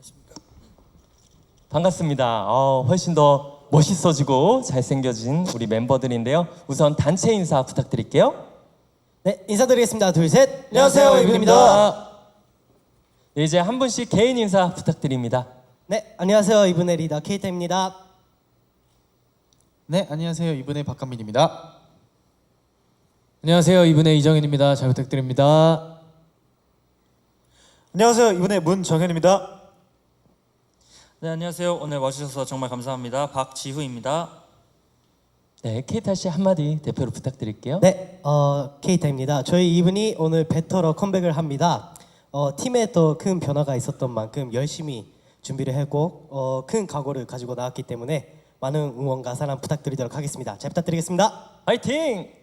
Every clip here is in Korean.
안녕하십니까. 반갑습니다. 훨씬 더 멋있어지고 잘생겨진 우리 멤버들인데요. 우선 단체 인사 부탁드릴게요. 네, 인사드리겠습니다. 둘, 셋. 안녕하세요, 이분입니다. 네, 이제 한 분씩 개인 인사 부탁드립니다. 네, 안녕하세요. 이분의 리더 케이타입니다. 네, 안녕하세요. 이분의 박한민입니다. 안녕하세요. 이분의 이정현입니다. 잘 부탁드립니다. 안녕하세요. 이분의 문정현입니다. 네, 안녕하세요. 오늘 와주셔서 정말 감사합니다. 박지후입니다. 네, 케이타 씨 한마디 대표로 부탁드릴게요. 네, 케이타입니다. 저희 이분이 오늘 배터러 컴백을 합니다. 팀에 또 큰 변화가 있었던 만큼 열심히 준비를 했고 큰 각오를 가지고 나왔기 때문에 많은 응원과 사랑 부탁드리도록 하겠습니다. 잘 부탁드리겠습니다. 화이팅!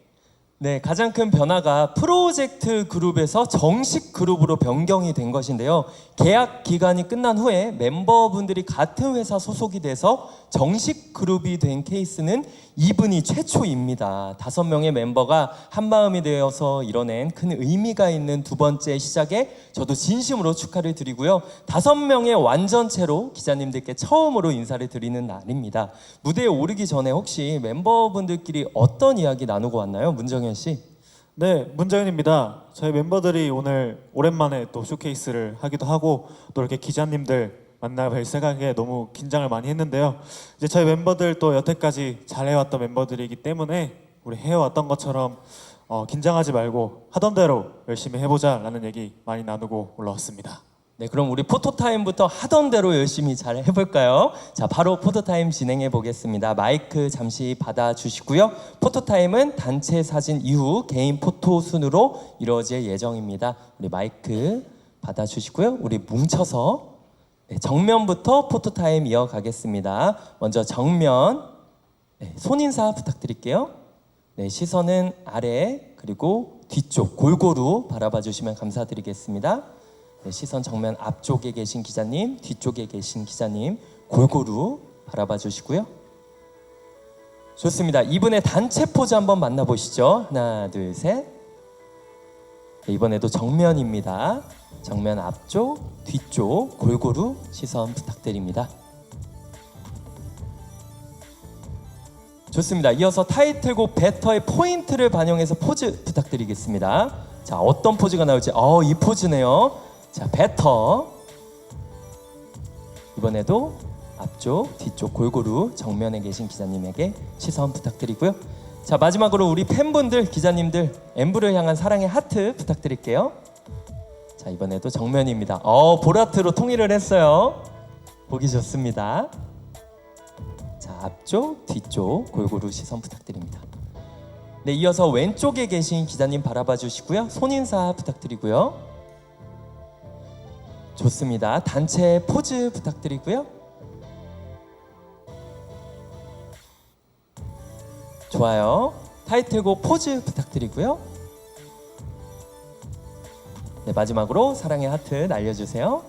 네, 가장 큰 변화가 프로젝트 그룹에서 정식 그룹으로 변경이 된 것인데요. 계약 기간이 끝난 후에 멤버분들이 같은 회사 소속이 돼서 정식 그룹이 된 케이스는 이분이 최초입니다. 5명의 멤버가 한마음이 되어서 이뤄낸 큰 의미가 있는 두 번째 시작에 저도 진심으로 축하를 드리고요. 5명의 완전체로 기자님들께 처음으로 인사를 드리는 날입니다. 무대에 오르기 전에 혹시 멤버분들끼리 어떤 이야기 나누고 왔나요? 문정현 씨? 네, 문정현입니다. 저희 멤버들이 오늘 오랜만에 또 쇼케이스를 하기도 하고 또 이렇게 기자님들 만나뵐 생각에 너무 긴장을 많이 했는데요. 이제 저희 멤버들 또 여태까지 잘해왔던 멤버들이기 때문에 우리 해왔던 것처럼 긴장하지 말고 하던 대로 열심히 해보자라는 얘기 많이 나누고 올라왔습니다. 네, 그럼 우리 포토타임부터 하던 대로 열심히 잘 해볼까요? 자, 바로 포토타임 진행해 보겠습니다. 마이크 잠시 받아주시고요. 포토타임은 단체 사진 이후 개인 포토 순으로 이루어질 예정입니다. 우리 마이크 받아주시고요. 우리 뭉쳐서 정면부터 포토타임 이어가겠습니다. 먼저 정면, 손인사 부탁드릴게요. 네, 시선은 아래 그리고 뒤쪽 골고루 바라봐 주시면 감사드리겠습니다. 네, 시선 정면 앞쪽에 계신 기자님, 뒤쪽에 계신 기자님 골고루 바라봐 주시고요. 좋습니다. 이분의 단체 포즈 한번 만나보시죠. 하나, 둘, 셋. 네, 이번에도 정면입니다. 정면 앞쪽, 뒤쪽 골고루 시선 부탁드립니다. 좋습니다. 이어서 타이틀곡 배터의 포인트를 반영해서 포즈 부탁드리겠습니다. 자, 어떤 포즈가 나올지 이 포즈네요. 자, 배터. 이번에도 앞쪽, 뒤쪽 골고루 정면에 계신 기자님에게 시선 부탁드리고요. 자, 마지막으로 우리 팬분들, 기자님들 엠브를 향한 사랑의 하트 부탁드릴게요. 자, 이번에도 정면입니다. 보라트로 통일을 했어요. 보기 좋습니다. 자, 앞쪽, 뒤쪽 골고루 시선 부탁드립니다. 네, 이어서 왼쪽에 계신 기자님 바라봐 주시고요. 손인사 부탁드리고요. 좋습니다. 단체 포즈 부탁드리고요. 좋아요. 타이틀곡 포즈 부탁드리고요. 네, 마지막으로 사랑의 하트 날려주세요.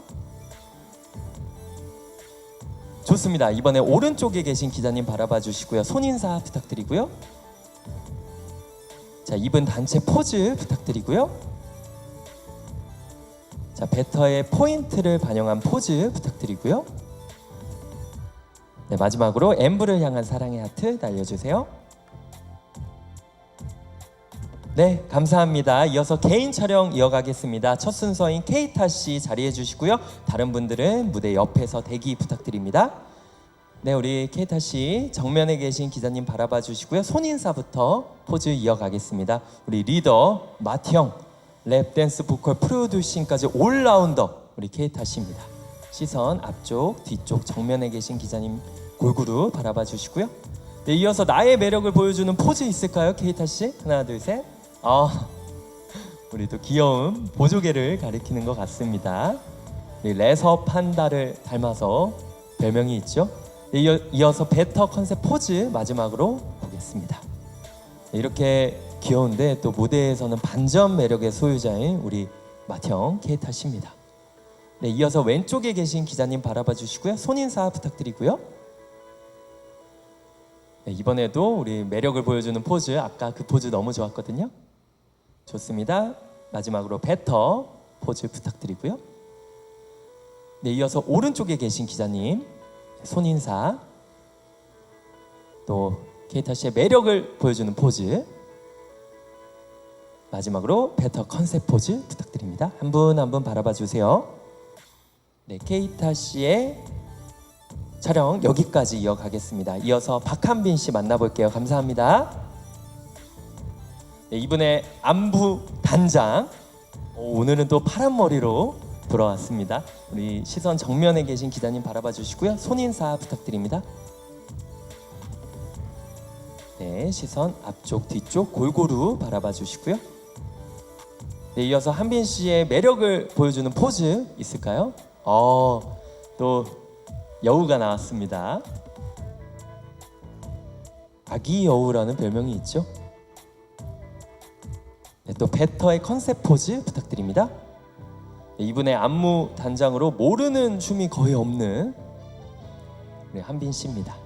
좋습니다. 이번에 오른쪽에 계신 기자님 바라봐 주시고요. 손인사 부탁드리고요. 자, 이분 단체 포즈 부탁드리고요. 자, 배터의 포인트를 반영한 포즈 부탁드리고요. 네, 마지막으로 엠브를 향한 사랑의 하트 날려주세요. 네, 감사합니다. 이어서 개인 촬영 이어가겠습니다. 첫 순서인 케이타 씨 자리해 주시고요. 다른 분들은 무대 옆에서 대기 부탁드립니다. 네, 우리 케이타 씨 정면에 계신 기자님 바라봐 주시고요. 손인사부터 포즈 이어가겠습니다. 우리 리더 마티형, 랩 댄스 보컬 프로듀싱까지 올라운더 우리 케이타 씨입니다. 시선 앞쪽, 뒤쪽 정면에 계신 기자님 골고루 바라봐 주시고요. 네, 이어서 나의 매력을 보여주는 포즈 있을까요, 케이타 씨? 하나, 둘, 셋. 우리도 귀여운 보조개를 가리키는 것 같습니다. 네, 레서 판다를 닮아서 별명이 있죠. 네, 이어서 배터 컨셉 포즈 마지막으로 보겠습니다. 네, 이렇게 귀여운데 또 무대에서는 반전 매력의 소유자인 우리 맏형 케이타 씨입니다. 네, 이어서 왼쪽에 계신 기자님 바라봐 주시고요. 손인사 부탁드리고요. 네, 이번에도 우리 매력을 보여주는 포즈, 아까 그 포즈 너무 좋았거든요. 좋습니다. 마지막으로 배터 포즈 부탁드리고요. 네, 이어서 오른쪽에 계신 기자님 손인사, 또 케이타 씨의 매력을 보여주는 포즈, 마지막으로 베터 컨셉 포즈 부탁드립니다. 한 분 한 분 바라봐 주세요. 네, 케이타 씨의 촬영 여기까지 이어가겠습니다. 이어서 박한빈 씨 만나볼게요. 감사합니다. 네, 이분의 안부 단장. 오늘은 또 파란 머리로 돌아왔습니다. 우리 시선 정면에 계신 기자님 바라봐 주시고요. 손인사 부탁드립니다. 네, 시선 앞쪽 뒤쪽 골고루 바라봐 주시고요. 네, 이어서 한빈 씨의 매력을 보여주는 포즈 있을까요? 또 여우가 나왔습니다. 아기 여우라는 별명이 있죠. 네, 또 베터의 컨셉 포즈 부탁드립니다. 네, 이분의 안무 단장으로 모르는 춤이 거의 없는 우리 한빈 씨입니다.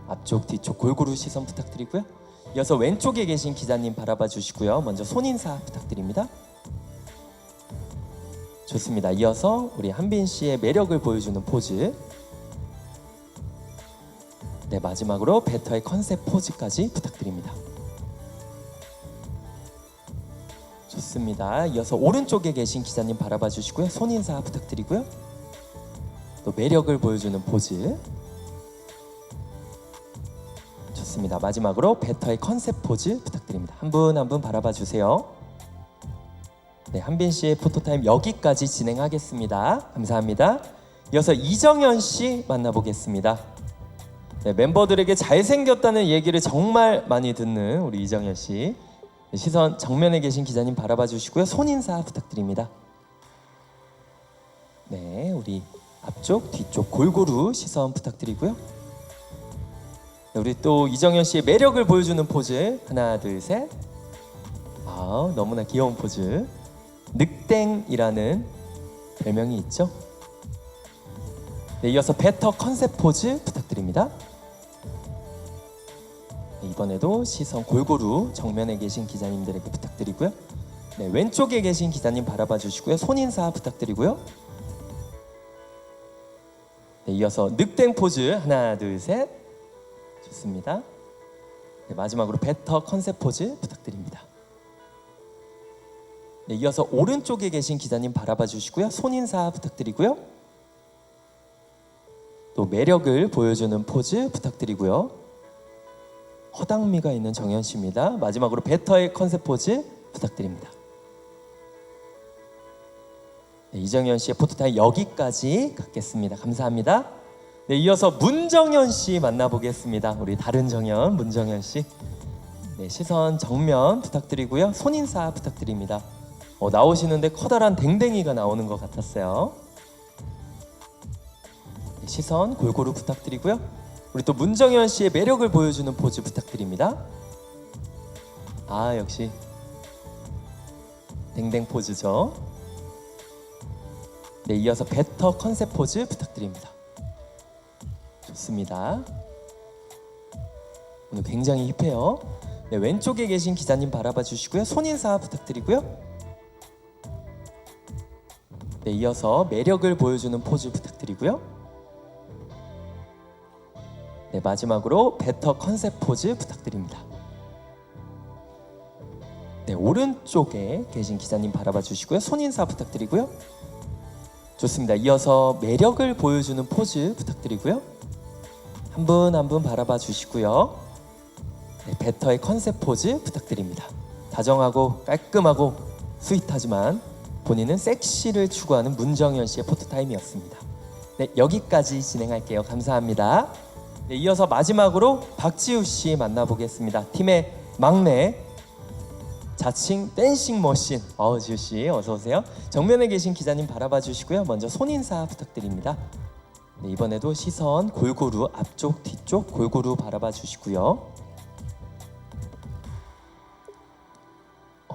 앞쪽 뒤쪽 골고루 시선 부탁드리고요. 이어서 왼쪽에 계신 기자님 바라봐 주시고요. 먼저 손인사 부탁드립니다. 좋습니다. 이어서 우리 한빈 씨의 매력을 보여주는 포즈. 네, 마지막으로 베터의 컨셉 포즈까지 부탁드립니다. 좋습니다. 이어서 오른쪽에 계신 기자님 바라봐 주시고요. 손인사 부탁드리고요. 또 매력을 보여주는 포즈. 좋습니다. 마지막으로 베터의 컨셉 포즈 부탁드립니다. 한 분 한 분 바라봐 주세요. 네, 한빈 씨의 포토타임 여기까지 진행하겠습니다. 감사합니다. 이어서 이정현 씨 만나보겠습니다. 네, 멤버들에게 잘생겼다는 얘기를 정말 많이 듣는 우리 이정현 씨. 네, 시선 정면에 계신 기자님 바라봐 주시고요. 손인사 부탁드립니다. 네, 우리 앞쪽 뒤쪽 골고루 시선 부탁드리고요. 네, 우리 또 이정현 씨의 매력을 보여주는 포즈 하나 둘 셋. 너무나 귀여운 포즈. 늑땡이라는 별명이 있죠. 네, 이어서 베터 컨셉 포즈 부탁드립니다. 네, 이번에도 시선 골고루 정면에 계신 기자님들에게 부탁드리고요. 네, 왼쪽에 계신 기자님 바라봐 주시고요. 손인사 부탁드리고요. 네, 이어서 늑땡 포즈 하나 둘 셋. 좋습니다. 네, 마지막으로 베터 컨셉 포즈 부탁드립니다. 네, 이어서 오른쪽에 계신 기자님 바라봐 주시고요. 손인사 부탁드리고요. 또 매력을 보여주는 포즈 부탁드리고요. 허당미가 있는 정현 씨입니다. 마지막으로 베터의 컨셉 포즈 부탁드립니다. 네, 이정현 씨의 포토타임 여기까지 갖겠습니다. 감사합니다. 네, 이어서 문정현 씨 만나보겠습니다. 우리 다른 정현, 문정현 씨. 네, 시선 정면 부탁드리고요. 손인사 부탁드립니다. 나오시는데 커다란 댕댕이가 나오는 것 같았어요. 네, 시선 골고루 부탁드리고요. 우리 또 문정현 씨의 매력을 보여주는 포즈 부탁드립니다. 역시 댕댕 포즈죠. 네, 이어서 베터 컨셉 포즈 부탁드립니다. 좋습니다. 오늘 굉장히 힙해요. 네, 왼쪽에 계신 기자님 바라봐 주시고요. 손인사 부탁드리고요. 네, 이어서 매력을 보여주는 포즈 부탁드리고요. 네, 마지막으로 베터 컨셉 포즈 부탁드립니다. 네, 오른쪽에 계신 기자님 바라봐 주시고요. 손인사 부탁드리고요. 좋습니다. 이어서 매력을 보여주는 포즈 부탁드리고요. 한 분 한 분 바라봐 주시고요. 네, 베터의 컨셉 포즈 부탁드립니다. 다정하고 깔끔하고 스윗하지만 본인은 섹시를 추구하는 문정현 씨의 포토타임이었습니다. 네, 여기까지 진행할게요. 감사합니다. 네, 이어서 마지막으로 박지우 씨 만나보겠습니다. 팀의 막내 자칭 댄싱 머신. 지우 씨 어서 오세요. 정면에 계신 기자님 바라봐 주시고요. 먼저 손인사 부탁드립니다. 네, 이번에도 시선 골고루 앞쪽 뒤쪽 골고루 바라봐 주시고요.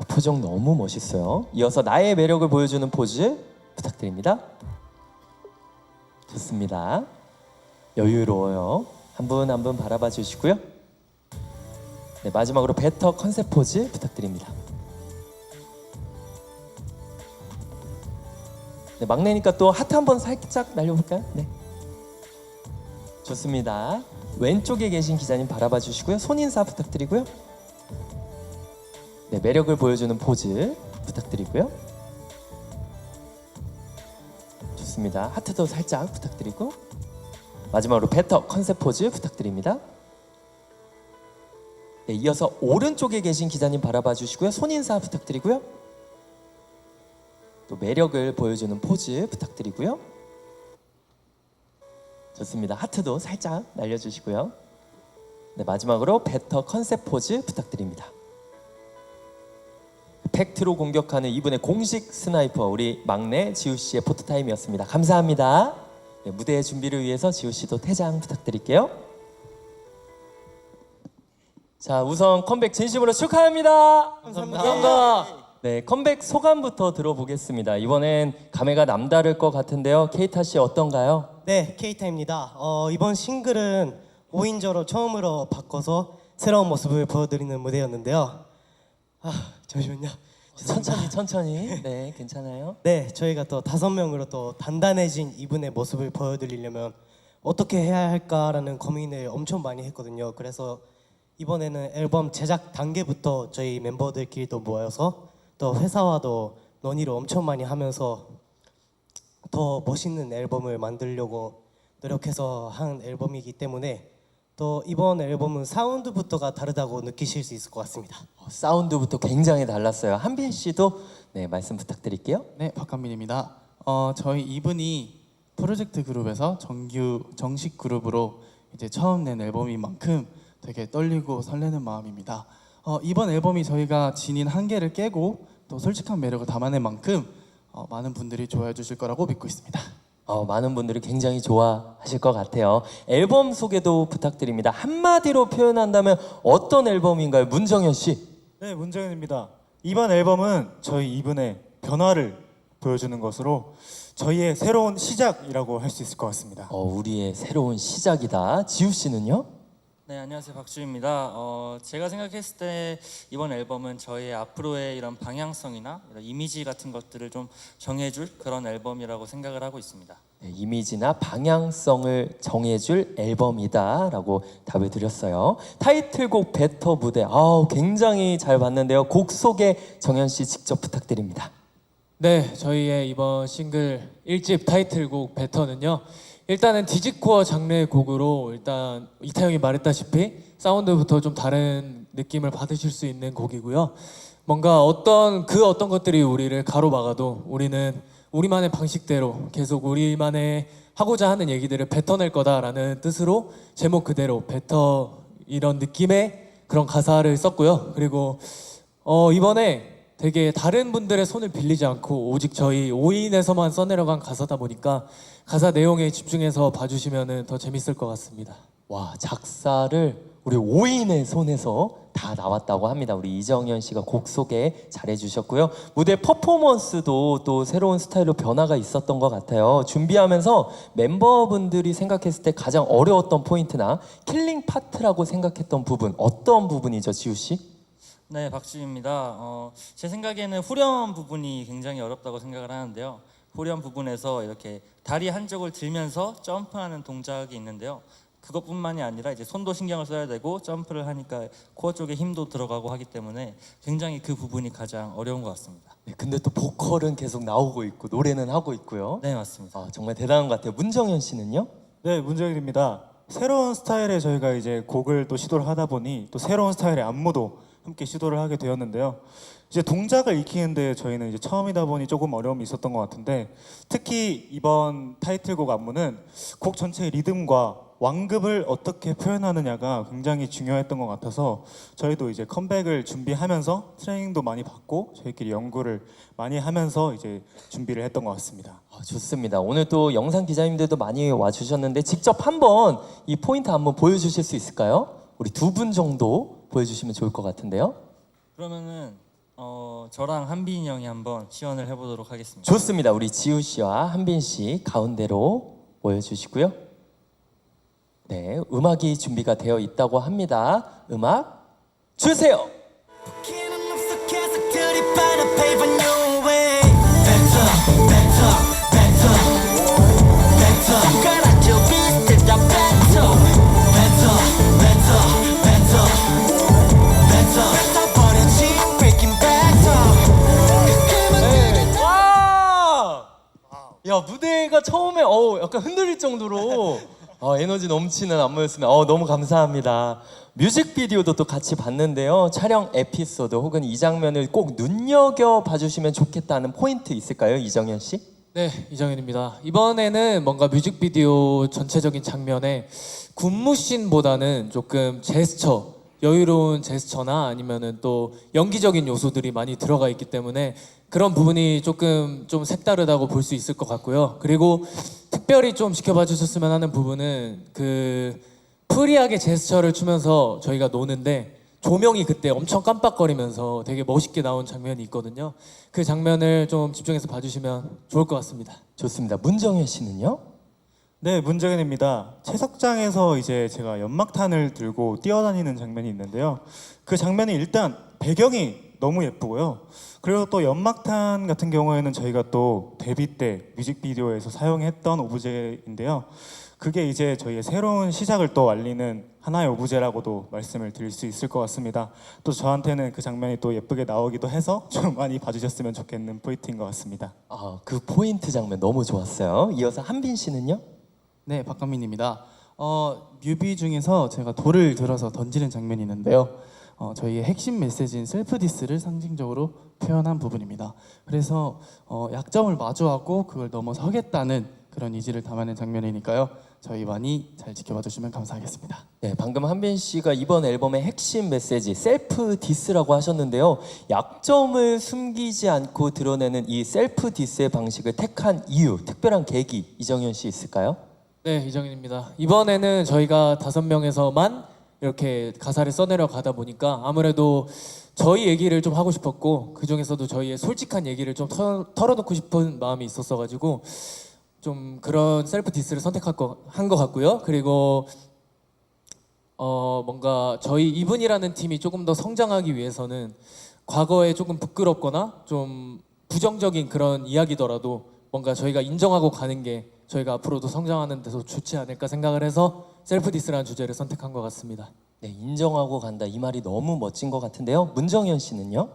표정 너무 멋있어요. 이어서 나의 매력을 보여주는 포즈 부탁드립니다. 좋습니다. 여유로워요. 한 분 한 분 바라봐 주시고요. 네, 마지막으로 베터 컨셉 포즈 부탁드립니다. 네, 막내니까 또 하트 한번 살짝 날려볼까요? 네. 좋습니다. 왼쪽에 계신 기자님 바라봐 주시고요. 손 인사 부탁드리고요. 네, 매력을 보여주는 포즈 부탁드리고요. 좋습니다. 하트도 살짝 부탁드리고 마지막으로 베터 컨셉 포즈 부탁드립니다. 네, 이어서 오른쪽에 계신 기자님 바라봐 주시고요. 손 인사 부탁드리고요. 또 매력을 보여주는 포즈 부탁드리고요. 좋습니다. 하트도 살짝 날려주시고요. 네, 마지막으로 베터 컨셉 포즈 부탁드립니다. 팩트로 공격하는 이분의 공식 스나이퍼 우리 막내 지우 씨의 포토타임이었습니다. 감사합니다. 네, 무대 준비를 위해서 지우 씨도 퇴장 부탁드릴게요. 자, 우선 컴백 진심으로 축하합니다. 감사합니다. 네, 컴백 소감부터 들어보겠습니다. 이번엔 감회가 남다를 것 같은데요. 케이타 씨 어떤가요? 네, 케이타입니다. 이번 싱글은 5인조로 처음으로 바꿔서 새로운 모습을 보여드리는 무대였는데요. 잠시만요. 천천히. 네, 괜찮아요. 네, 저희가 또 5명으로 또 단단해진 이분의 모습을 보여드리려면 어떻게 해야 할까라는 고민을 엄청 많이 했거든요. 그래서 이번에는 앨범 제작 단계부터 저희 멤버들끼리도 모여서 또 회사와도 논의를 엄청 많이 하면서 더 멋있는 앨범을 만들려고 노력해서 한 앨범이기 때문에 또 이번 앨범은 사운드부터가 다르다고 느끼실 수 있을 것 같습니다. 사운드부터 굉장히 달랐어요. 한빈 씨도 네, 말씀 부탁드릴게요. 네, 박한민입니다. 저희 이분이 프로젝트 그룹에서 정식 그룹으로 이제 처음 낸 앨범인 만큼 되게 떨리고 설레는 마음입니다. 이번 앨범이 저희가 지닌 한계를 깨고 또 솔직한 매력을 담아낸 만큼 많은 분들이 좋아해 주실 거라고 믿고 있습니다. 많은 분들이 굉장히 좋아하실 것 같아요. 앨범 소개도 부탁드립니다. 한마디로 표현한다면 어떤 앨범인가요? 문정현 씨. 네, 문정현입니다. 이번 앨범은 저희 이분의 변화를 보여주는 것으로 저희의 새로운 시작이라고 할 수 있을 것 같습니다. 우리의 새로운 시작이다. 지우 씨는요? 네, 안녕하세요. 박주입니다. 제가 생각했을 때 이번 앨범은 저희의 앞으로의 이런 방향성이나 이런 이미지 같은 것들을 좀 정해줄 그런 앨범이라고 생각을 하고 있습니다. 네, 이미지나 방향성을 정해줄 앨범이다라고 답을 드렸어요. 타이틀곡 베터 무대, 굉장히 잘 봤는데요. 곡 소개 정현 씨 직접 부탁드립니다. 네, 저희의 이번 싱글 1집 타이틀곡 베터는요. 일단은 디지코어 장르의 곡으로 일단 이태영이 말했다시피 사운드부터 좀 다른 느낌을 받으실 수 있는 곡이고요. 뭔가 어떤 것들이 우리를 가로막아도 우리는 우리만의 방식대로 계속 우리만의 하고자 하는 얘기들을 뱉어낼 거다라는 뜻으로 제목 그대로 뱉어 이런 느낌의 그런 가사를 썼고요. 그리고 이번에 되게 다른 분들의 손을 빌리지 않고 오직 저희 5인에서만 써내려간 가사다 보니까 가사 내용에 집중해서 봐주시면 더 재밌을 것 같습니다. 와, 작사를 우리 5인의 손에서 다 나왔다고 합니다. 우리 이정현 씨가 곡 소개 잘해주셨고요. 무대 퍼포먼스도 또 새로운 스타일로 변화가 있었던 것 같아요. 준비하면서 멤버분들이 생각했을 때 가장 어려웠던 포인트나 킬링 파트라고 생각했던 부분 어떤 부분이죠, 지우 씨? 네, 박주입니다. 제 생각에는 후렴 부분이 굉장히 어렵다고 생각을 하는데요. 후렴 부분에서 이렇게 다리 한쪽을 들면서 점프하는 동작이 있는데요. 그것뿐만이 아니라 이제 손도 신경을 써야 되고 점프를 하니까 코어 쪽에 힘도 들어가고 하기 때문에 굉장히 그 부분이 가장 어려운 것 같습니다. 네, 근데 또 보컬은 계속 나오고 있고 노래는 하고 있고요. 네, 맞습니다. 정말 대단한 것 같아요. 문정현 씨는요? 네, 문정현입니다. 새로운 스타일의 저희가 이제 곡을 또 시도를 하다 보니 또 새로운 스타일의 안무도 함께 시도를 하게 되었는데요. 이제 동작을 익히는데 저희는 이제 처음이다 보니 조금 어려움이 있었던 것 같은데 특히 이번 타이틀곡 안무는 곡 전체의 리듬과 완급을 어떻게 표현하느냐가 굉장히 중요했던 것 같아서 저희도 이제 컴백을 준비하면서 트레이닝도 많이 받고 저희끼리 연구를 많이 하면서 이제 준비를 했던 것 같습니다. 좋습니다. 오늘 또 영상 기자님들도 많이 와주셨는데 직접 한번 이 포인트 한번 보여주실 수 있을까요? 우리 2분 정도 보여주시면 좋을 것 같은데요. 그러면은 저랑 한빈이 형이 한번 시연을 해보도록 하겠습니다. 좋습니다. 우리 지우 씨와 한빈 씨 가운데로 모여주시고요. 네, 음악이 준비가 되어 있다고 합니다. 음악 주세요. Better, better, better. 야 무대가 처음에 약간 흔들릴 정도로 에너지 넘치는 안무였습니다. 너무 감사합니다. 뮤직비디오도 또 같이 봤는데요. 촬영 에피소드 혹은 이 장면을 꼭 눈여겨 봐주시면 좋겠다는 포인트 있을까요, 이정현 씨? 네, 이정현입니다. 이번에는 뭔가 뮤직비디오 전체적인 장면에 군무씬보다는 조금 제스처, 여유로운 제스처나 아니면은 또 연기적인 요소들이 많이 들어가 있기 때문에 그런 부분이 조금 좀 색다르다고 볼 수 있을 것 같고요. 그리고 특별히 좀 지켜봐 주셨으면 하는 부분은 그 프리하게 제스처를 추면서 저희가 노는데 조명이 그때 엄청 깜빡거리면서 되게 멋있게 나온 장면이 있거든요. 그 장면을 좀 집중해서 봐주시면 좋을 것 같습니다. 좋습니다. 문정현 씨는요? 네, 문정현입니다. 채석장에서 이제 제가 연막탄을 들고 뛰어다니는 장면이 있는데요. 그 장면이 일단 배경이 너무 예쁘고요. 그리고 또 연막탄 같은 경우에는 저희가 또 데뷔 때 뮤직비디오에서 사용했던 오브제인데요. 그게 이제 저희의 새로운 시작을 또 알리는 하나의 오브제라고도 말씀을 드릴 수 있을 것 같습니다. 또 저한테는 그 장면이 또 예쁘게 나오기도 해서 좀 많이 봐주셨으면 좋겠는 포인트인 것 같습니다. 그 포인트 장면 너무 좋았어요. 이어서 한빈 씨는요? 네, 박강민입니다. 뮤비 중에서 제가 돌을 들어서 던지는 장면이 있는데요. 저희의 핵심 메시지인 셀프 디스를 상징적으로 표현한 부분입니다. 그래서 약점을 마주하고 그걸 넘어서겠다는 그런 의지를 담아낸 장면이니까요. 저희 많이 잘 지켜봐 주시면 감사하겠습니다. 네, 방금 한빈 씨가 이번 앨범의 핵심 메시지 셀프 디스라고 하셨는데요. 약점을 숨기지 않고 드러내는 이 셀프 디스의 방식을 택한 이유, 특별한 계기 이정현 씨 있을까요? 네, 이정현입니다. 이번에는 저희가 5명에서만 이렇게 가사를 써내려 가다 보니까 아무래도 저희 얘기를 좀 하고 싶었고 그 중에서도 저희의 솔직한 얘기를 좀 털어놓고 싶은 마음이 있었어가지고 좀 그런 셀프 디스를 선택한 것 같고요. 그리고 뭔가 저희 이분이라는 팀이 조금 더 성장하기 위해서는 과거에 조금 부끄럽거나 좀 부정적인 그런 이야기더라도 뭔가 저희가 인정하고 가는 게 저희가 앞으로도 성장하는 데서 좋지 않을까 생각을 해서 셀프 디스라는 주제를 선택한 것 같습니다. 네, 인정하고 간다 이 말이 너무 멋진 것 같은데요. 문정현 씨는요?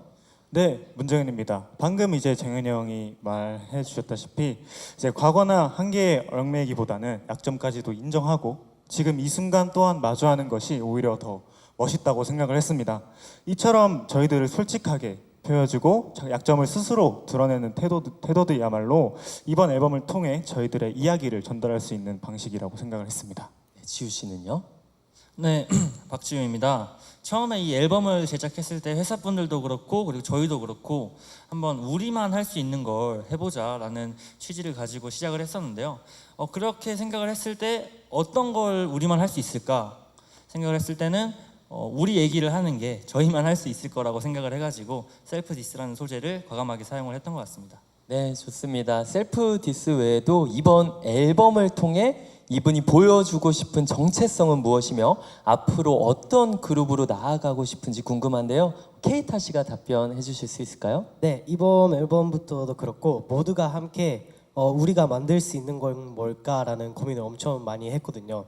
네, 문정현입니다. 방금 이제 정현이 형이 말해 주셨다시피 이제 과거나 한계에 얽매이기보다는 약점까지도 인정하고 지금 이 순간 또한 마주하는 것이 오히려 더 멋있다고 생각을 했습니다. 이처럼 저희들을 솔직하게 보여주고 약점을 스스로 드러내는 태도들이야말로 이번 앨범을 통해 저희들의 이야기를 전달할 수 있는 방식이라고 생각을 했습니다. 네, 지우 씨는요? 네, 박지우입니다. 처음에 이 앨범을 제작했을 때 회사분들도 그렇고 그리고 저희도 그렇고 한번 우리만 할 수 있는 걸 해보자라는 취지를 가지고 시작을 했었는데요. 그렇게 생각을 했을 때 어떤 걸 우리만 할 수 있을까 생각을 했을 때는 우리 얘기를 하는 게 저희만 할 수 있을 거라고 생각을 해가지고 셀프 디스라는 소재를 과감하게 사용을 했던 것 같습니다. 네, 좋습니다. 셀프 디스 외에도 이번 앨범을 통해 이분이 보여주고 싶은 정체성은 무엇이며 앞으로 어떤 그룹으로 나아가고 싶은지 궁금한데요. 케이타 씨가 답변해 주실 수 있을까요? 네, 이번 앨범부터도 그렇고 모두가 함께 우리가 만들 수 있는 건 뭘까라는 고민을 엄청 많이 했거든요.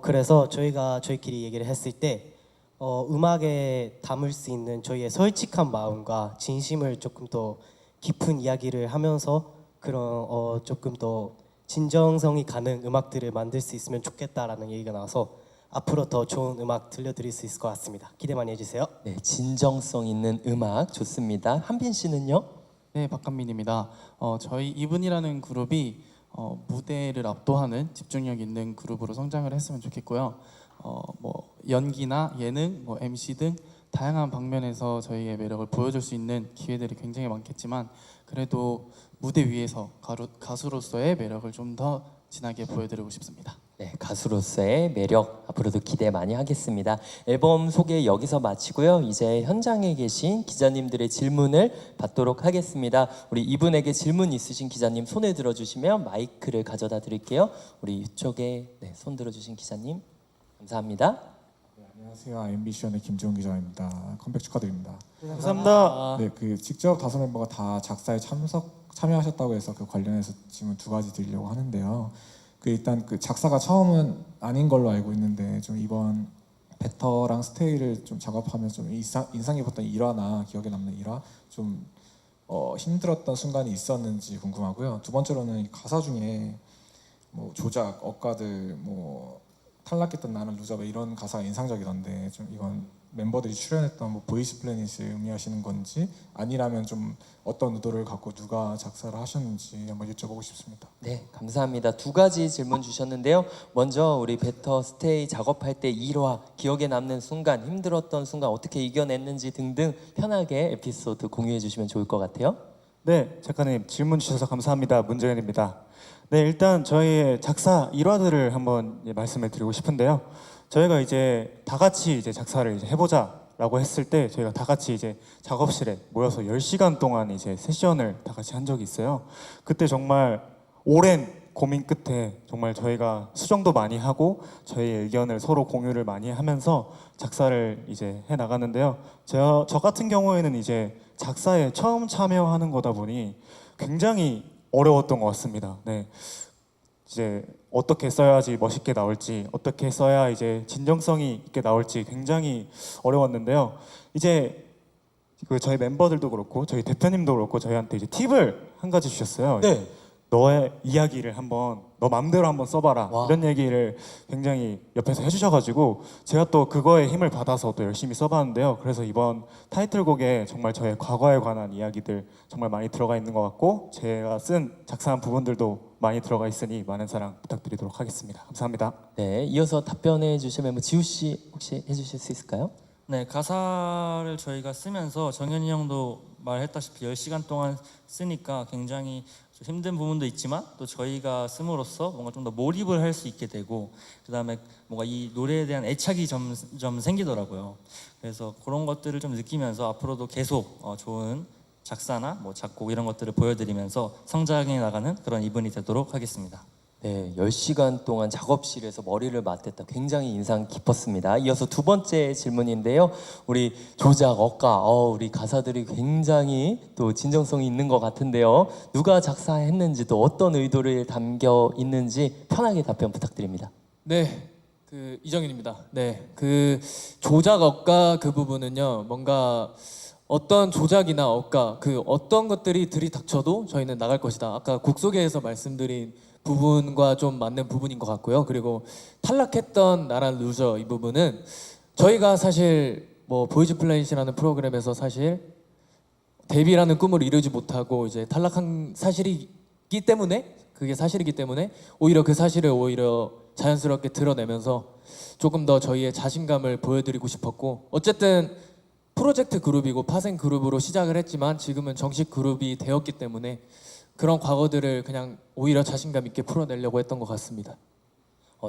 그래서 저희가 저희끼리 얘기를 했을 때 음악에 담을 수 있는 저희의 솔직한 마음과 진심을 조금 더 깊은 이야기를 하면서 그런 조금 더 진정성이 가는 음악들을 만들 수 있으면 좋겠다라는 얘기가 나와서 앞으로 더 좋은 음악 들려드릴 수 있을 것 같습니다. 기대 많이 해주세요. 네, 진정성 있는 음악 좋습니다. 한빈 씨는요? 네, 박한민입니다. 저희 이분이라는 그룹이 무대를 압도하는 집중력 있는 그룹으로 성장을 했으면 좋겠고요. 뭐 연기나 예능, 뭐 MC 등 다양한 방면에서 저희의 매력을 보여줄 수 있는 기회들이 굉장히 많겠지만 그래도 무대 위에서 가수로서의 매력을 좀 더 진하게 보여드리고 싶습니다. 네, 가수로서의 매력 앞으로도 기대 많이 하겠습니다. 앨범 소개 여기서 마치고요. 이제 현장에 계신 기자님들의 질문을 받도록 하겠습니다. 우리 이분에게 질문 있으신 기자님 손에 들어주시면 마이크를 가져다 드릴게요. 우리 이쪽에 손 들어주신 기자님 감사합니다. 네, 안녕하세요. MBC연의 김지훈 기자입니다. 컴백 축하드립니다. 감사합니다. 네, 그 직접 5멤버가 다 작사에 참여하셨다고 해서 그 관련해서 질문 2가지 드리려고 하는데요. 그 일단 그 작사가 처음은 아닌 걸로 알고 있는데 좀 이번 베터랑 스테이를 좀 작업하면서 좀 인상 깊었던 일화나 기억에 남는 일화 좀 힘들었던 순간이 있었는지 궁금하고요. 두 번째로는 이 가사 중에 뭐 조작, 억가들, 뭐 탈락했던 나는 루저 이런 가사가 인상적이던데 좀 이건 멤버들이 출연했던 뭐 보이스 플래닛을 의미하시는 건지 아니라면 좀 어떤 의도를 갖고 누가 작사를 하셨는지 한번 여쭤보고 싶습니다. 네, 감사합니다. 두 가지 질문 주셨는데요. 먼저 우리 베터 스테이 작업할 때 일화, 기억에 남는 순간, 힘들었던 순간 어떻게 이겨냈는지 등등 편하게 에피소드 공유해 주시면 좋을 것 같아요. 네, 작가님 질문 주셔서 감사합니다. 문정현입니다. 네, 일단 저희의 작사 일화들을 한번 말씀을 드리고 싶은데요. 저희가 이제 다 같이 이제 작사를 이제 해보자라고 했을 때 저희가 다 같이 이제 작업실에 모여서 10시간 동안 이제 세션을 다 같이 한 적이 있어요. 그때 정말 오랜 고민 끝에 정말 저희가 수정도 많이 하고 저희의 의견을 서로 공유를 많이 하면서 작사를 이제 해 나갔는데요. 저 같은 경우에는 이제 작사에 처음 참여하는 거다 보니 굉장히 어려웠던 것 같습니다. 네. 이제 어떻게 써야지 멋있게 나올지, 어떻게 써야 이제 진정성이 있게 나올지 굉장히 어려웠는데요. 이제 그 저희 멤버들도 그렇고 저희 대표님도 그렇고 저희한테 이제 팁을 한 가지 주셨어요. 네. 너의 이야기를 한번 너 맘대로 한번 써봐라. 와. 이런 얘기를 굉장히 옆에서 해주셔가지고 제가 또 그거에 힘을 받아서 또 열심히 써봤는데요. 그래서 이번 타이틀곡에 정말 저의 과거에 관한 이야기들 정말 많이 들어가 있는 것 같고 제가 쓴 작사한 부분들도 많이 들어가 있으니 많은 사랑 부탁드리도록 하겠습니다. 감사합니다. 네, 이어서 답변해 주실 멤버 지우 씨 혹시 해주실 수 있을까요? 네, 가사를 저희가 쓰면서 정현이 형도 말했다시피 10시간 동안 쓰니까 굉장히 좀 힘든 부분도 있지만 또 저희가 씀으로써 뭔가 좀 더 몰입을 할 수 있게 되고 그다음에 뭔가 이 노래에 대한 애착이 좀 생기더라고요. 그래서 그런 것들을 좀 느끼면서 앞으로도 계속 좋은 작사나 뭐 작곡 이런 것들을 보여드리면서 성장해 나가는 그런 이분이 되도록 하겠습니다. 네, 10시간 동안 작업실에서 머리를 맞댔다. 굉장히 인상 깊었습니다. 이어서 두 번째 질문인데요. 우리 조작, 억가, 우리 가사들이 굉장히 또 진정성이 있는 것 같은데요. 누가 작사했는지 또 어떤 의도를 담겨 있는지 편하게 답변 부탁드립니다. 네, 그 이정인입니다. 네, 그 조작 억가 그 부분은요, 뭔가 어떤 조작이나 억가 그 어떤 것들이 들이닥쳐도 저희는 나갈 것이다. 아까 곡 소개에서 말씀드린 부분과 좀 맞는 부분인 것 같고요. 그리고 탈락했던 나란 루저 이 부분은 저희가 사실 뭐 보이즈 플래닛이라는 프로그램에서 사실 데뷔라는 꿈을 이루지 못하고 이제 탈락한 사실이기 때문에 그게 사실이기 때문에 오히려 그 사실을 오히려 자연스럽게 드러내면서 조금 더 저희의 자신감을 보여드리고 싶었고 어쨌든 프로젝트 그룹이고 파생 그룹으로 시작을 했지만 지금은 정식 그룹이 되었기 때문에 그런 과거들을 그냥 오히려 자신감 있게 풀어내려고 했던 것 같습니다.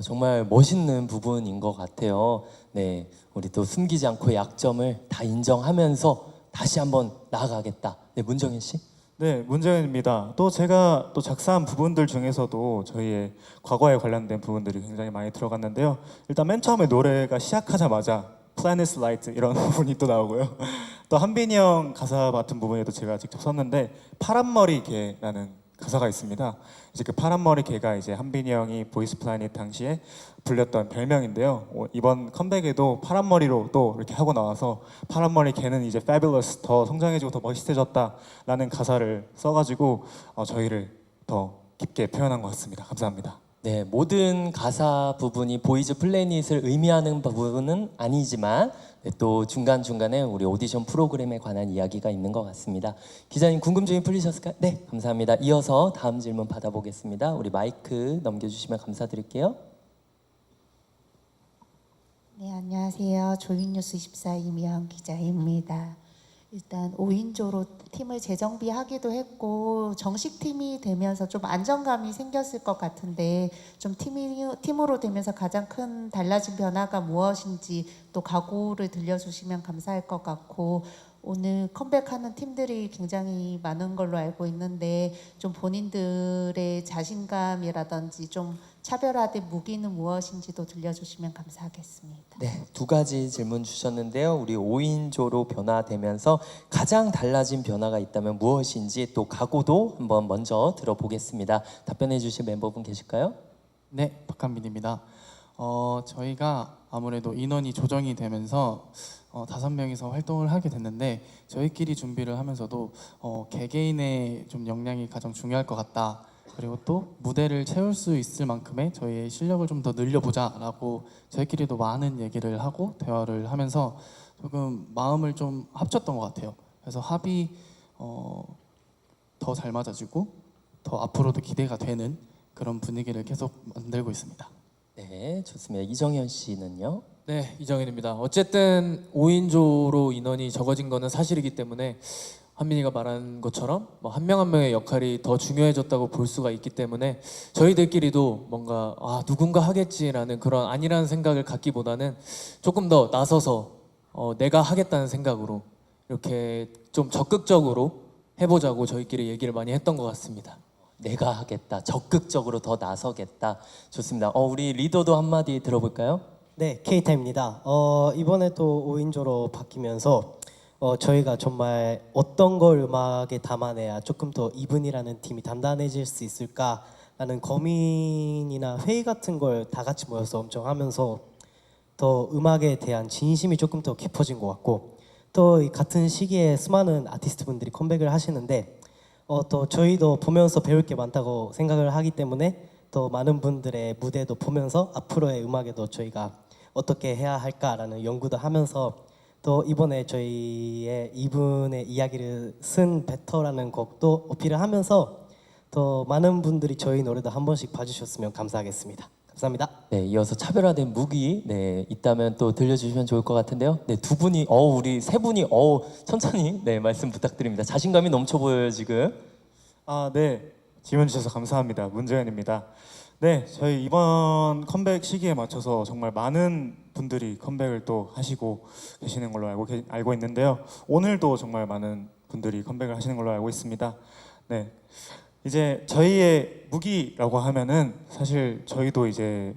정말 멋있는 부분인 것 같아요. 네, 우리 또 숨기지 않고 약점을 다 인정하면서 다시 한번 나아가겠다. 네, 문정현 씨. 네, 문정현입니다. 또 제가 또 작사한 부분들 중에서도 저희의 과거에 관련된 부분들이 굉장히 많이 들어갔는데요. 일단 맨 처음에 노래가 시작하자마자 Planet Light 이런 부분이 또 나오고요. 또 한빈이 형 가사 맡은 부분에도 제가 직접 썼는데 파란머리 개라는 가사가 있습니다. 이제 그 파란머리 개가 이제 한빈이 형이 보이스 플래닛 당시에 불렸던 별명인데요. 이번 컴백에도 파란머리로 또 이렇게 하고 나와서 파란머리 개는 이제 fabulous 더 성장해지고 더 멋있어졌다라는 가사를 써가지고 저희를 더 깊게 표현한 것 같습니다. 감사합니다. 네, 모든 가사 부분이 보이즈 플래닛을 의미하는 부분은 아니지만 네, 또 중간중간에 우리 오디션 프로그램에 관한 이야기가 있는 것 같습니다. 기자님 궁금증이 풀리셨을까요? 네, 감사합니다. 이어서 다음 질문 받아보겠습니다. 우리 마이크 넘겨주시면 감사드릴게요. 네, 안녕하세요. 조익뉴스 24 이미영 기자입니다. 일단 5인조로 팀을 재정비하기도 했고 정식 팀이 되면서 좀 안정감이 생겼을 것 같은데 좀 팀으로 되면서 가장 큰 달라진 변화가 무엇인지 또 각오를 들려주시면 감사할 것 같고 오늘 컴백하는 팀들이 굉장히 많은 걸로 알고 있는데 좀 본인들의 자신감이라든지 좀 차별화된 무기는 무엇인지도 들려주시면 감사하겠습니다. 네, 두 가지 질문 주셨는데요. 우리 5인조로 변화되면서 가장 달라진 변화가 있다면 무엇인지 또 각오도 한번 먼저 들어보겠습니다. 답변해 주실 멤버분 계실까요? 네, 박한빈입니다. 저희가 아무래도 인원이 조정이 되면서 5명이서 활동을 하게 됐는데 저희끼리 준비를 하면서도 개개인의 좀 역량이 가장 중요할 것 같다. 그리고 또 무대를 채울 수 있을 만큼의 저희의 실력을 좀 더 늘려보자라고 저희끼리도 많은 얘기를 하고 대화를 하면서 조금 마음을 좀 합쳤던 것 같아요. 그래서 합이 더 잘 맞아지고 더 앞으로도 기대가 되는 그런 분위기를 계속 만들고 있습니다. 네, 좋습니다. 이정현 씨는요? 네, 이정현입니다. 어쨌든 5인조로 인원이 적어진 거는 사실이기 때문에 한민이가 말한 것처럼 뭐 한 명 한 명의 역할이 더 중요해졌다고 볼 수가 있기 때문에 저희들끼리도 뭔가 누군가 하겠지라는 그런 아니라는 생각을 갖기보다는 조금 더 나서서 내가 하겠다는 생각으로 이렇게 좀 적극적으로 해보자고 저희끼리 얘기를 많이 했던 것 같습니다. 내가 하겠다. 적극적으로 더 나서겠다. 좋습니다. 우리 리더도 한마디 들어볼까요? 네, 케이타입니다. 이번에 또 5인조로 바뀌면서 저희가 정말 어떤 걸 음악에 담아내야 조금 더 이분이라는 팀이 단단해질 수 있을까라는 고민이나 회의 같은 걸 다 같이 모여서 엄청 하면서 더 음악에 대한 진심이 조금 더 깊어진 것 같고 또 이 같은 시기에 수많은 아티스트 분들이 컴백을 하시는데 또 저희도 보면서 배울 게 많다고 생각을 하기 때문에 또 많은 분들의 무대도 보면서 앞으로의 음악에도 저희가 어떻게 해야 할까라는 연구도 하면서 또 이번에 저희의 이분의 이야기를 쓴 베터라는 곡도 어필을 하면서 더 많은 분들이 저희 노래도 한 번씩 봐주셨으면 감사하겠습니다. 감사합니다. 네, 이어서 차별화된 무기 있다면 또 들려주시면 좋을 것 같은데요. 네, 두 분이 우리 세 분이 천천히 말씀 부탁드립니다. 자신감이 넘쳐 보여요 지금. 네. 질문 주셔서 감사합니다. 문재현입니다. 네, 저희 이번 컴백 시기에 맞춰서 정말 많은 분들이 컴백을 또 하시고 계시는 걸로 알고 있는데요. 오늘도 정말 많은 분들이 컴백을 하시는 걸로 알고 있습니다. 네, 이제 저희의 무기라고 하면은 사실 저희도 이제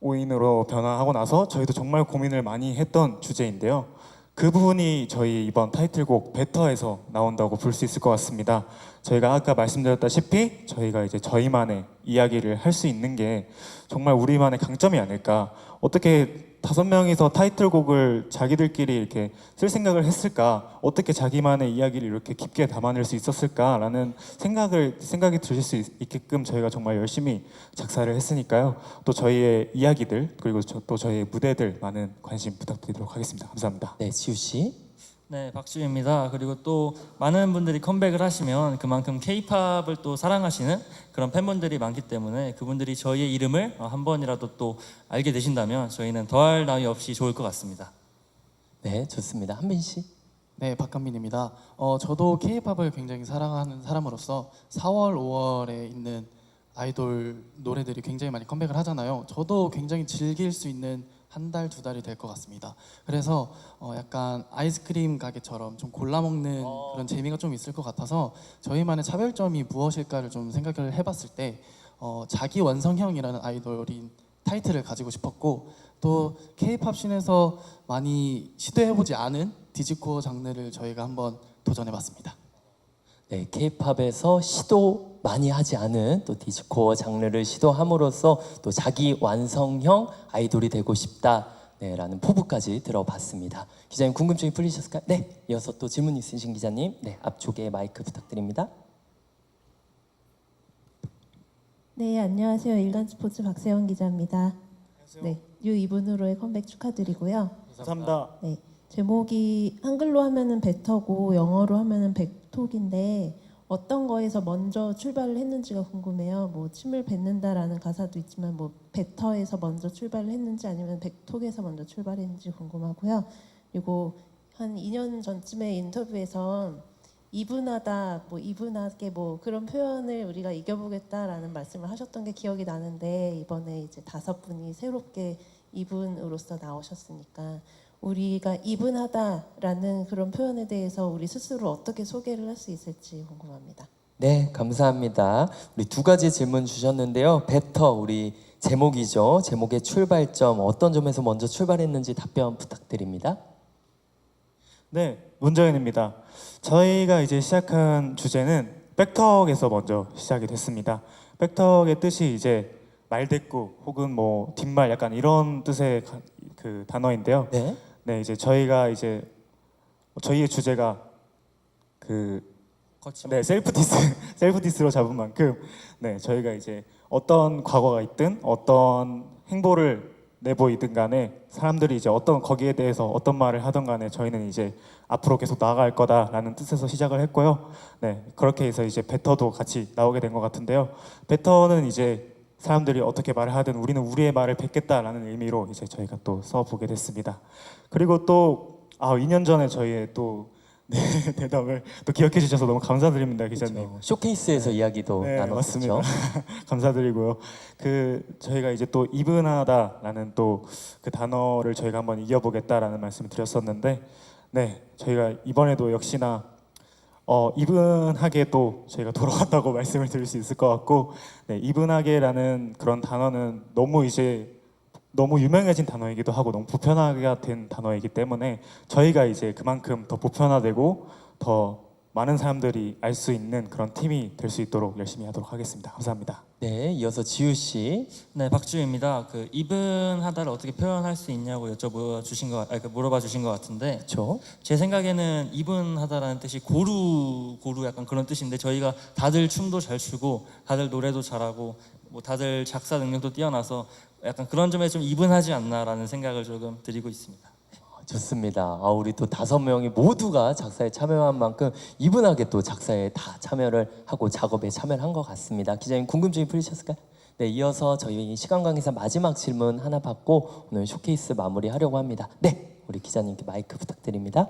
5인으로 변화하고 나서 저희도 정말 고민을 많이 했던 주제인데요. 그 부분이 저희 이번 타이틀곡 베터에서 나온다고 볼 수 있을 것 같습니다. 저희가 아까 말씀드렸다시피 저희가 이제 저희만의 이야기를 할 수 있는 게 정말 우리만의 강점이 아닐까. 어떻게 5명이서 타이틀곡을 자기들끼리 이렇게 쓸 생각을 했을까? 어떻게 자기만의 이야기를 이렇게 깊게 담아낼 수 있었을까라는 생각이 드실 수 있게끔 저희가 정말 열심히 작사를 했으니까요. 또 저희의 이야기들 그리고 또 저희의 무대들 많은 관심 부탁드리도록 하겠습니다. 감사합니다. 네, 지우 씨. 네, 박지우입니다. 그리고 또 많은 분들이 컴백을 하시면 그만큼 K-팝을 또 사랑하시는 그런 팬분들이 많기 때문에 그분들이 저희의 이름을 한 번이라도 또 알게 되신다면 저희는 더할 나위 없이 좋을 것 같습니다. 네, 좋습니다. 한빈 씨. 네, 박한민입니다. 저도 K-팝을 굉장히 사랑하는 사람으로서 4월, 5월에 있는 아이돌 노래들이 굉장히 많이 컴백을 하잖아요. 저도 굉장히 즐길 수 있는 한 달, 2달이 될 것 같습니다. 그래서 약간 아이스크림 가게처럼 좀 골라 먹는 그런 재미가 좀 있을 것 같아서 저희만의 차별점이 무엇일까를 좀 생각을 해봤을 때 자기 완성형이라는 아이돌인 타이틀을 가지고 싶었고 또 K-팝 씬에서 많이 시도해보지 않은 디지코어 장르를 저희가 한번 도전해봤습니다. 네, K-팝에서 시도 많이 하지 않은 또 디스코어 장르를 시도함으로써 또 자기 완성형 아이돌이 되고 싶다라는 포부까지 들어봤습니다. 기자님 궁금증이 풀리셨을까요? 네, 이어서 또 질문 있으신 기자님, 앞쪽에 마이크 부탁드립니다. 네, 안녕하세요. 일간스포츠 박세영 기자입니다. 네, 뉴 이분으로의 컴백 축하드리고요. 감사합니다. 네, 제목이 한글로 하면은 베터고 영어로 하면은 백톡인데 어떤 거에서 먼저 출발을 했는지가 궁금해요. 뭐 침을 뱉는다라는 가사도 있지만 뭐 베터에서 먼저 출발을 했는지 아니면 백톡에서 먼저 출발했는지 궁금하고요. 그리고 한 2년 전쯤에 인터뷰에서 이분하다, 뭐 이분하게 뭐 그런 표현을 우리가 이겨보겠다라는 말씀을 하셨던 게 기억이 나는데 이번에 이제 5분이 새롭게 이분으로서 나오셨으니까 우리가 이분하다라는 그런 표현에 대해서 우리 스스로 어떻게 소개를 할 수 있을지 궁금합니다. 네, 감사합니다. 우리 2가지 질문 주셨는데요. 베터 우리 제목이죠. 제목의 출발점 어떤 점에서 먼저 출발했는지 답변 부탁드립니다. 네, 문정현입니다. 저희가 이제 시작한 주제는 백턱에서 먼저 시작이 됐습니다. 백턱의 뜻이 이제 말대꾸 혹은 뭐 뒷말 약간 이런 뜻의 그 단어인데요. 네. 네, 이제 저희가 이제 저희의 주제가 그 거친 네, 셀프 디스 셀프 디스로 잡은 만큼 네, 저희가 이제 어떤 과거가 있든 어떤 행보를 내보이든 간에 사람들이 이제 어떤 거기에 대해서 어떤 말을 하든 간에 저희는 이제 앞으로 계속 나아갈 거다라는 뜻에서 시작을 했고요. 네, 그렇게 해서 이제 베터도 같이 나오게 된 것 같은데요. 베터는 이제 사람들이 어떻게 말을 하든 우리는 우리의 말을 뱉겠다라는 의미로 이제 저희가 또 써보게 됐습니다. 그리고 또 2년 전에 저희의 또 네, 대답을 또 기억해 주셔서 너무 감사드립니다, 기자님. 그렇죠. 쇼케이스에서 이야기도 네, 나눴었죠. 맞습니다. 감사드리고요. 그 저희가 이제 또 이분하다라는 또 그 단어를 저희가 한번 이겨보겠다라는 말씀을 드렸었는데, 네, 저희가 이번에도 역시나 이분하게 또 저희가 돌아왔다고 말씀을 드릴 수 있을 것 같고, 네, 이분하게라는 그런 단어는 너무 유명해진 단어이기도 하고 너무 보편화가 된 단어이기 때문에 저희가 이제 그만큼 더 보편화되고 더 많은 사람들이 알 수 있는 그런 팀이 될 수 있도록 열심히 하도록 하겠습니다. 감사합니다. 네, 이어서 지우 씨. 네, 박지우입니다. 그 이분하다를 어떻게 표현할 수 있냐고 물어봐 주신 것 같은데 그렇죠. 제 생각에는 이분하다라는 뜻이 고루 약간 그런 뜻인데 저희가 다들 춤도 잘 추고 다들 노래도 잘하고 뭐 다들 작사 능력도 뛰어나서 약간 그런 점에 좀 이분하지 않나라는 생각을 조금 드리고 있습니다. 좋습니다. 우리 또 5명이 모두가 작사에 참여한 만큼 이분하게 또 작사에 다 참여를 하고 작업에 참여를 한 것 같습니다. 기자님 궁금증이 풀리셨을까요? 네, 이어서 저희 시간 관계상 마지막 질문 하나 받고 오늘 쇼케이스 마무리하려고 합니다. 네, 우리 기자님께 마이크 부탁드립니다.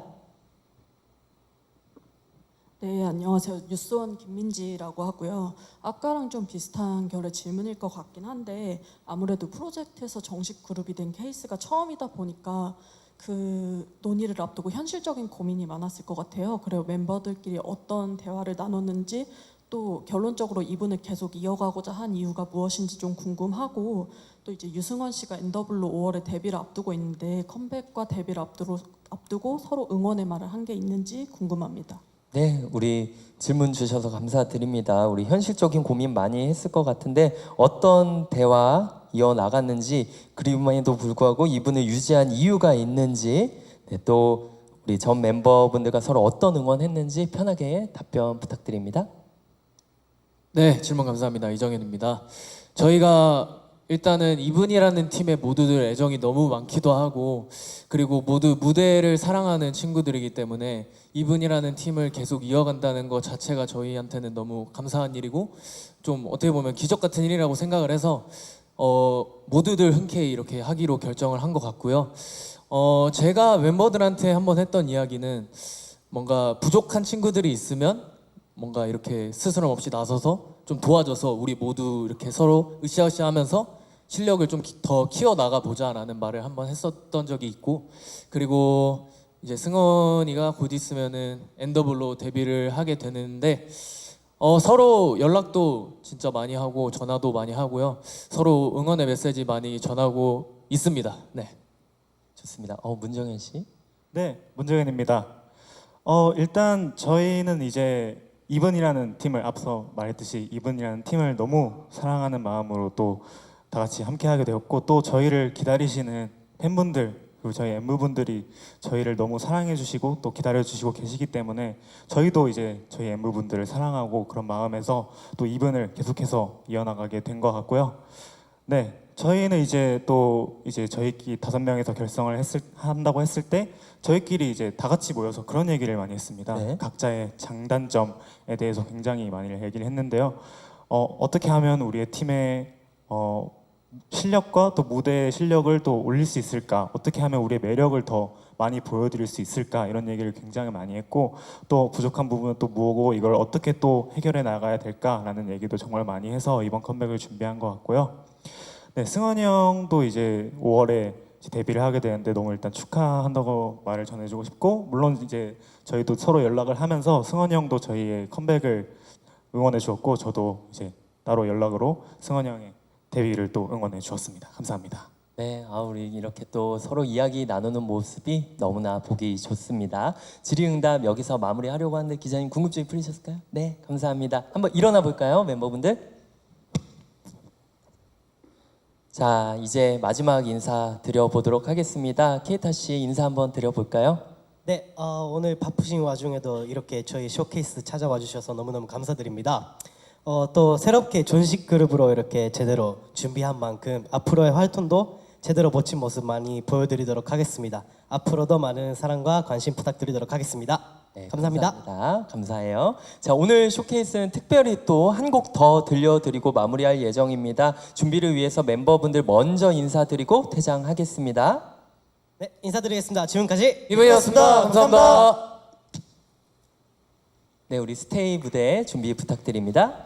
네, 안녕하세요. 뉴스원 김민지라고 하고요. 아까랑 좀 비슷한 결의 질문일 것 같긴 한데 아무래도 프로젝트에서 정식 그룹이 된 케이스가 처음이다 보니까 그 논의를 앞두고 현실적인 고민이 많았을 것 같아요. 그래서 멤버들끼리 어떤 대화를 나눴는지 또 결론적으로 이분을 계속 이어가고자 한 이유가 무엇인지 좀 궁금하고 또 이제 유승원 씨가 엔더블로 5월에 데뷔를 앞두고 있는데 컴백과 데뷔를 앞두고 서로 응원의 말을 한 게 있는지 궁금합니다. 네, 우리 질문 주셔서 감사드립니다. 우리 현실적인 고민 많이 했을 것 같은데 어떤 대화 이어나갔는지 그림에도 불구하고 이분을 유지한 이유가 있는지 네, 또 우리 전 멤버분들과 서로 어떤 응원했는지 편하게 답변 부탁드립니다. 네, 질문 감사합니다. 이정현입니다. 저희가 일단은 이분이라는 팀에 모두들 애정이 너무 많기도 하고 그리고 모두 무대를 사랑하는 친구들이기 때문에 이분이라는 팀을 계속 이어간다는 것 자체가 저희한테는 너무 감사한 일이고 좀 어떻게 보면 기적 같은 일이라고 생각을 해서 모두들 흔쾌히 이렇게 하기로 결정을 한 것 같고요. 제가 멤버들한테 한번 했던 이야기는 뭔가 부족한 친구들이 있으면 뭔가 이렇게 스스럼 없이 나서서 좀 도와줘서 우리 모두 이렇게 서로 으쌰으쌰하면서 실력을 좀 더 키워 나가 보자라는 말을 한번 했었던 적이 있고 그리고 이제 승원이가 곧 있으면은 엔더블로 데뷔를 하게 되는데 서로 연락도 진짜 많이 하고 전화도 많이 하고요. 서로 응원의 메시지 많이 전하고 있습니다. 네. 좋습니다. 문정현 씨. 네, 문정현입니다. 일단 저희는 이제 이분이라는 팀을 앞서 말했듯이 이분이라는 팀을 너무 사랑하는 마음으로 또 다 같이 함께하게 되었고 또 저희를 기다리시는 팬분들 그리고 저희 엠무분들이 저희를 너무 사랑해주시고 또 기다려주시고 계시기 때문에 저희도 이제 저희 엠무분들을 사랑하고 그런 마음에서 또 이분을 계속해서 이어나가게 된 것 같고요. 네, 저희는 이제 또 이제 저희끼리 5명에서 결성을 한다고 했을 때 저희끼리 이제 다 같이 모여서 그런 얘기를 많이 했습니다. 네. 각자의 장단점에 대해서 굉장히 많이 얘기를 했는데요. 어떻게 하면 우리의 팀의 실력과 또 무대 실력을 또 올릴 수 있을까? 어떻게 하면 우리의 매력을 더 많이 보여드릴 수 있을까? 이런 얘기를 굉장히 많이 했고 또 부족한 부분은 또 뭐고 이걸 어떻게 또 해결해 나가야 될까라는 얘기도 정말 많이 해서 이번 컴백을 준비한 것 같고요. 네, 승원이 형도 이제 5월에 이제 데뷔를 하게 되는데 너무 일단 축하한다고 말을 전해주고 싶고 물론 이제 저희도 서로 연락을 하면서 승원이 형도 저희의 컴백을 응원해 주었고 저도 이제 따로 연락으로 승원이 형의 데뷔를 또 응원해 주었습니다. 감사합니다. 네, 우리 이렇게 또 서로 이야기 나누는 모습이 너무나 보기 좋습니다. 질의응답 여기서 마무리하려고 하는데 기자님 궁금증이 풀리셨을까요? 네, 감사합니다. 한번 일어나 볼까요, 멤버분들? 자, 이제 마지막 인사 드려보도록 하겠습니다. 케이타 씨 인사 한번 드려볼까요? 네, 오늘 바쁘신 와중에도 이렇게 저희 쇼케이스 찾아와 주셔서 너무너무 감사드립니다. 또 새롭게 존식 그룹으로 이렇게 제대로 준비한 만큼 앞으로의 활동도 제대로 멋진 모습 많이 보여드리도록 하겠습니다. 앞으로도 많은 사랑과 관심 부탁드리도록 하겠습니다. 네, 감사합니다. 감사해요. 자, 오늘 쇼케이스는 특별히 또 한 곡 더 들려드리고 마무리할 예정입니다. 준비를 위해서 멤버분들 먼저 인사드리고 퇴장하겠습니다. 네, 인사드리겠습니다. 지금까지 이분이었습니다. 감사합니다. 네, 우리 스테이 무대 준비 부탁드립니다.